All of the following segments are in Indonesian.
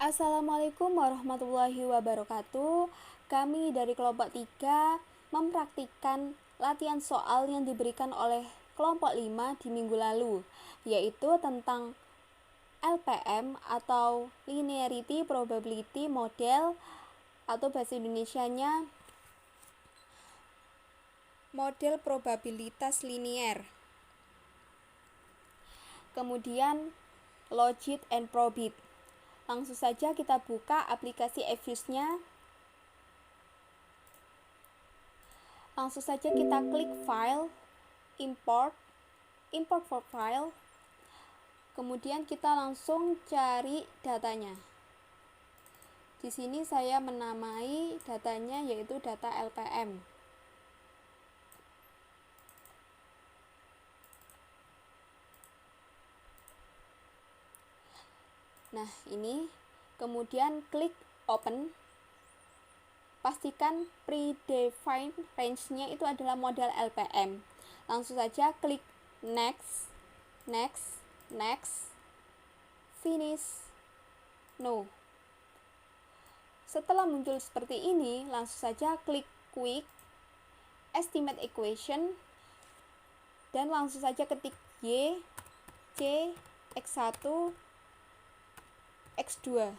Assalamualaikum warahmatullahi wabarakatuh. Kami dari kelompok 3 mempraktikkan latihan soal yang diberikan oleh kelompok 5 di minggu lalu, yaitu tentang LPM atau Linearity Probability Model, atau bahasa Indonesianya model probabilitas linier. Kemudian Logit and Probit. Langsung saja kita buka aplikasi Efuse-nya. Langsung saja kita klik File, Import for File. Kemudian kita langsung cari datanya. Di sini saya menamai datanya yaitu data LPM. Nah, ini. Kemudian klik Open. Pastikan predefined range-nya itu adalah model LPM. Langsung saja klik Next, Finish, No. Setelah muncul seperti ini, langsung saja klik Quick Estimate Equation dan langsung saja ketik Y, C, X1, X2.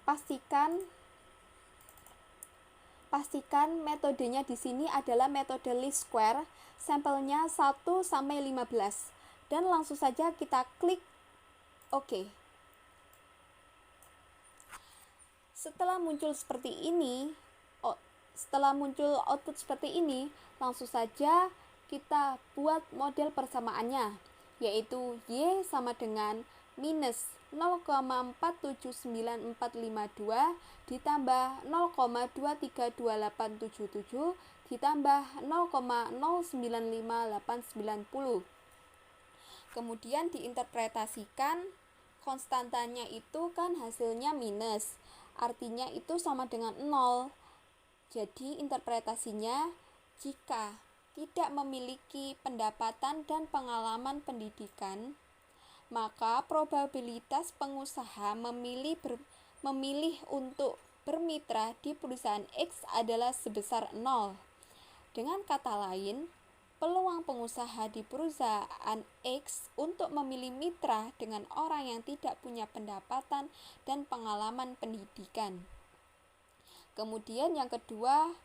Pastikan metodenya di sini adalah metode least square, sampelnya 1 sampai 15. Dan langsung saja kita klik OK. Setelah muncul output seperti ini, langsung saja kita buat model persamaannya, yaitu Y sama dengan minus 0,479452 ditambah 0,232877 ditambah 0,095890. Kemudian diinterpretasikan, konstantanya itu kan hasilnya minus, artinya itu sama dengan 0. Jadi interpretasinya, jika tidak memiliki pendapatan dan pengalaman pendidikan, maka probabilitas pengusaha memilih untuk bermitra di perusahaan X adalah sebesar 0. Dengan kata lain, peluang pengusaha di perusahaan X untuk memilih mitra dengan orang yang tidak punya pendapatan dan pengalaman pendidikan. Kemudian yang kedua,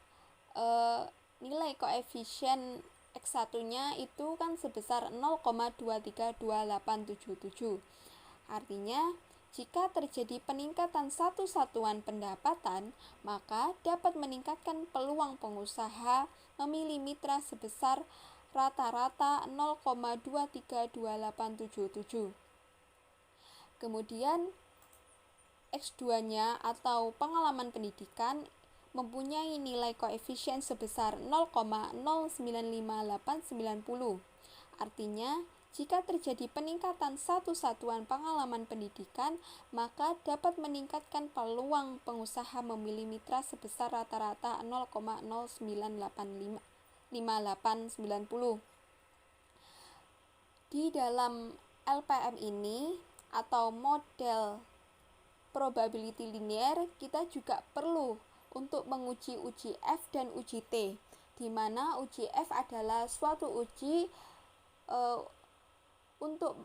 nilai koefisien X1-nya itu kan sebesar 0,232877. Artinya, jika terjadi peningkatan satu satuan pendapatan, maka dapat meningkatkan peluang pengusaha memilih mitra sebesar rata-rata 0,232877. Kemudian, X2-nya atau pengalaman pendidikan mempunyai nilai koefisien sebesar 0,095890. Artinya, jika terjadi peningkatan satu satuan pengalaman pendidikan, maka dapat meningkatkan peluang pengusaha memilih mitra sebesar rata-rata 0,095890. Di dalam LPM ini atau model probability linear, kita juga perlu untuk menguji uji F dan uji T, di mana uji F adalah suatu uji untuk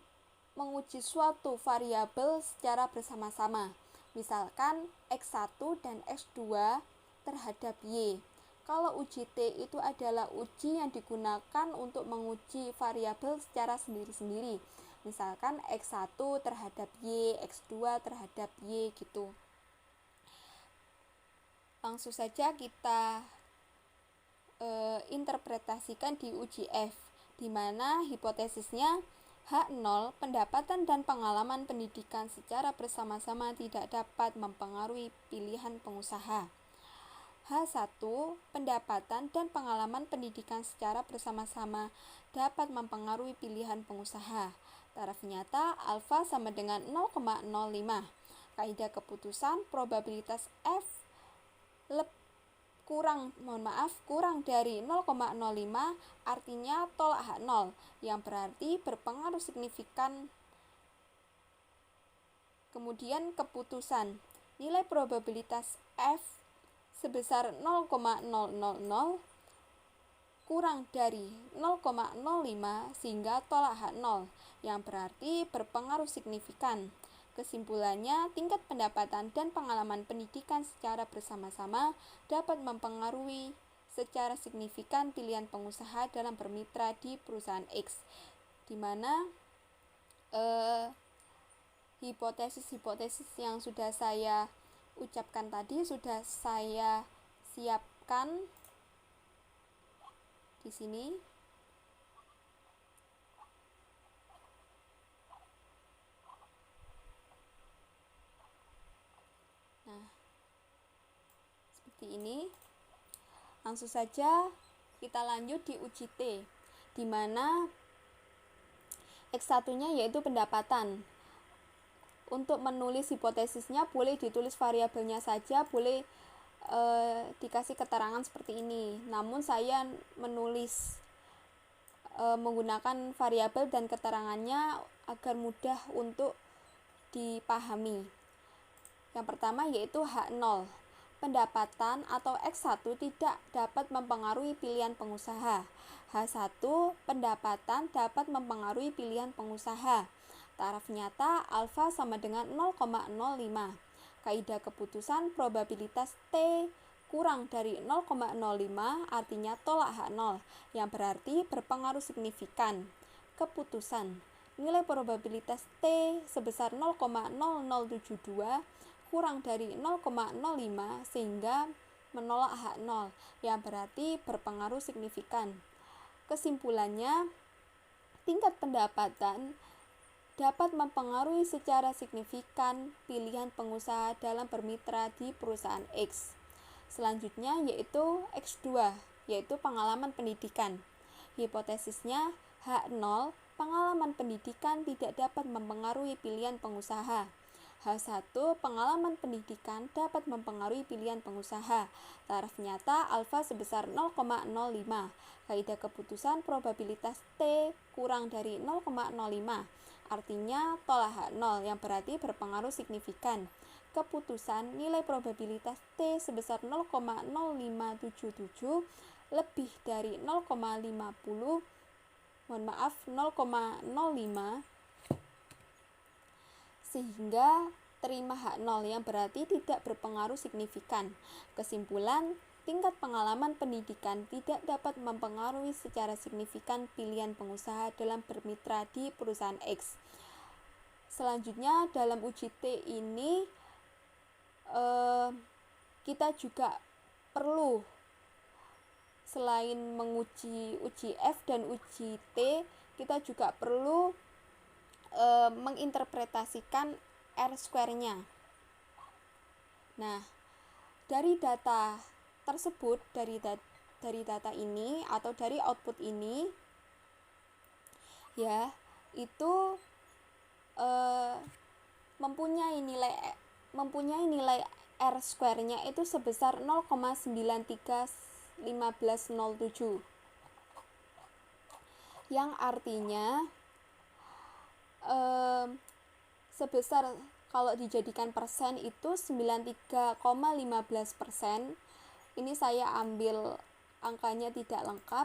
menguji suatu variabel secara bersama-sama, misalkan X1 dan X2 terhadap Y. Kalau uji T itu adalah uji yang digunakan untuk menguji variabel secara sendiri-sendiri, misalkan X1 terhadap Y, X2 terhadap Y gitu. Langsung saja kita interpretasikan di uji F, di mana hipotesisnya H0, pendapatan dan pengalaman pendidikan secara bersama-sama tidak dapat mempengaruhi pilihan pengusaha. H1, pendapatan dan pengalaman pendidikan secara bersama-sama dapat mempengaruhi pilihan pengusaha. Taraf nyata alfa sama dengan 0,05. Kaidah keputusan probabilitas F kurang dari 0,05, artinya tolak H0, yang berarti berpengaruh signifikan. Kemudian keputusan. Nilai probabilitas F sebesar 0,000 kurang dari 0,05 sehingga tolak H0, yang berarti berpengaruh signifikan. Kesimpulannya, tingkat pendapatan dan pengalaman pendidikan secara bersama-sama dapat mempengaruhi secara signifikan pilihan pengusaha dalam bermitra di perusahaan X, di mana hipotesis-hipotesis yang sudah saya ucapkan tadi sudah saya siapkan di sini. Nah, seperti ini. Langsung saja kita lanjut di uji T, di mana X1-nya yaitu pendapatan. Untuk menulis hipotesisnya boleh ditulis variabelnya saja, boleh dikasih keterangan seperti ini. Namun saya menulis menggunakan variabel dan keterangannya agar mudah untuk dipahami. Yang pertama yaitu H0. Pendapatan atau X1 tidak dapat mempengaruhi pilihan pengusaha. H1 pendapatan dapat mempengaruhi pilihan pengusaha. Taraf nyata alfa sama dengan 0,05. Kaidah keputusan probabilitas T kurang dari 0,05 artinya tolak H0, yang berarti berpengaruh signifikan. Keputusan. Nilai probabilitas T sebesar 0,0072 kurang dari 0,05 sehingga menolak H0, yang berarti berpengaruh signifikan. Kesimpulannya, tingkat pendapatan dapat mempengaruhi secara signifikan pilihan pengusaha dalam bermitra di perusahaan X. Selanjutnya yaitu X2, yaitu pengalaman pendidikan. Hipotesisnya H0, pengalaman pendidikan tidak dapat mempengaruhi pilihan pengusaha. H1, pengalaman pendidikan dapat mempengaruhi pilihan pengusaha. Taraf nyata alfa sebesar 0,05. Kaidah keputusan probabilitas T kurang dari 0,05. Artinya tolak H0, yang berarti berpengaruh signifikan. Keputusan nilai probabilitas T sebesar 0,0577 lebih dari 0,05 sehingga terima H0, yang berarti tidak berpengaruh signifikan. Kesimpulan, tingkat pengalaman pendidikan tidak dapat mempengaruhi secara signifikan pilihan pengusaha dalam bermitra di perusahaan X. Selanjutnya dalam uji T ini kita juga perlu, selain menguji uji F dan uji T, kita juga perlu menginterpretasikan R-square-nya. Nah, dari data tersebut, dari data ini atau dari output ini, ya, itu mempunyai nilai R-square-nya itu sebesar 0,931507, yang artinya sebesar, kalau dijadikan persen itu 93,15%. Ini saya ambil angkanya tidak lengkap,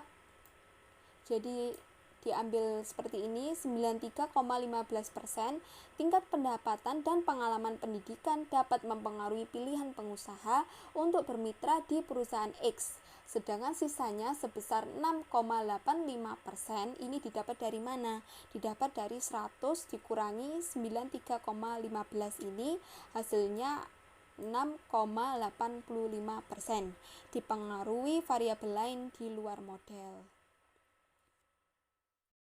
jadi diambil seperti ini, 93,15%. Tingkat pendapatan dan pengalaman pendidikan dapat mempengaruhi pilihan pengusaha untuk bermitra di perusahaan X. Sedangkan sisanya sebesar 6,85%. Ini didapat dari mana? Didapat dari 100 dikurangi 93,15 ini, hasilnya 6,85%. Dipengaruhi variabel lain di luar model.